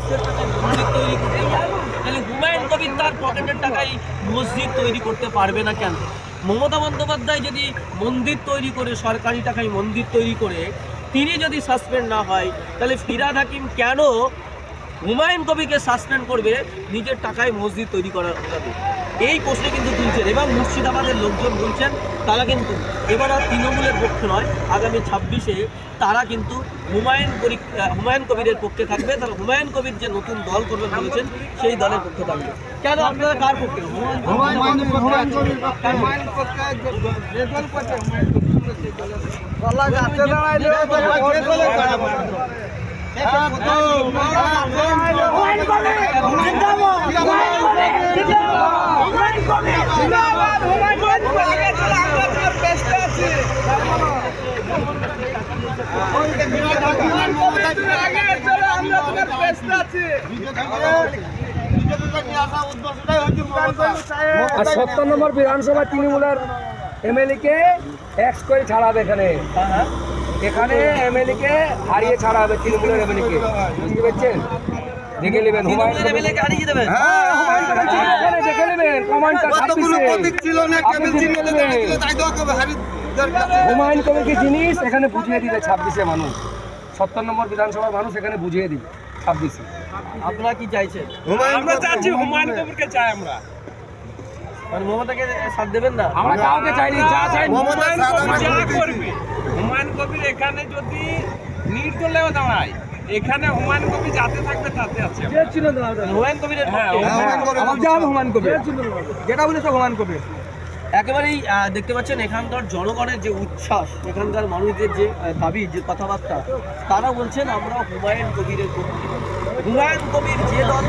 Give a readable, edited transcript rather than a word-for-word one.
ট্যাক্সের টাকায় মসজিদ তৈরি করতে পারে, তাহলে হুমায়ুন কবির তার পকেটের টাকায় মসজিদ তৈরি করতে পারবে না কেন? মমতা বন্দ্যোপাধ্যায় যদি মন্দির তৈরি করে, সরকারি টাকায় মন্দির তৈরি করে তিনি যদি সাসপেন্ড না হয়, তাহলে ফিরহাদ হাকিম কেন হুমায়ুন কবিরকে সাসপেন্ড করবে নিজের টাকায় মসজিদ তৈরি করার অপরাধে? এই প্রশ্ন কিন্তু তুলছেন, এবং মুর্শিদাবাদের লোকজন বলছেন তারা কিন্তু এবার আর তৃণমূলের পক্ষে নয়, আগামী 26-এ তারা কিন্তু হুমায়ুন কবিরের পক্ষে থাকবে। তারা হুমায়ুন কবির যে নতুন দল করবেন বলেছেন সেই দলের পক্ষে থাকবে। কেন আপনারা কার পক্ষে? আর ৭০ নম্বর বিধানসভা তৃণমূলের এমএলএ কে এক্স করে ছাড়াবে এখানে এমএলএ কে হারিয়ে ছাড়া হবে তৃণমূলের এমএলএ কে, বুঝতে পারছেন? দেখে নেবেন হুমায়ুন দেখে নেবেন কমান্ডটা হুমায়ুন কবির কি জিনিস এখানে বুঝিয়ে দিবে 26-এ মানুষ, ৭০ নম্বর বিধানসভার মানুষ এখানে বুঝিয়ে দিবে 26-এ। আপনারা কি চাইছেন? আমরা চাচ্ছি হুমায়ুন কবিরকে চাই আমরা, মানে মমতাকে সাথ দেবেন না? আমরা কাউকে চাইনি, যা চাই হুমায়ুন কবির যা করবে। হুমায়ুন কবির এখানে যদি নির্দলেও দাঁড়ায়, এখানে হুমায়ুন কবির যাতে থাকবে তাতে আছে। হুমায়ুন কবিরের হ্যাঁ, হুমায়ুন কবির যেটা বলেছে হুমায়ুন কবির একেবারেই দেখতে পাচ্ছেন এখানকার জনগণের যে উচ্ছ্বাস, এখানকার মানুষদের যে দাবি, যে কথাবার্তা, তারা বলছেন আমরা হুমায়ুন কবিরের পক্ষে। হুমায়ুন কবির যে দল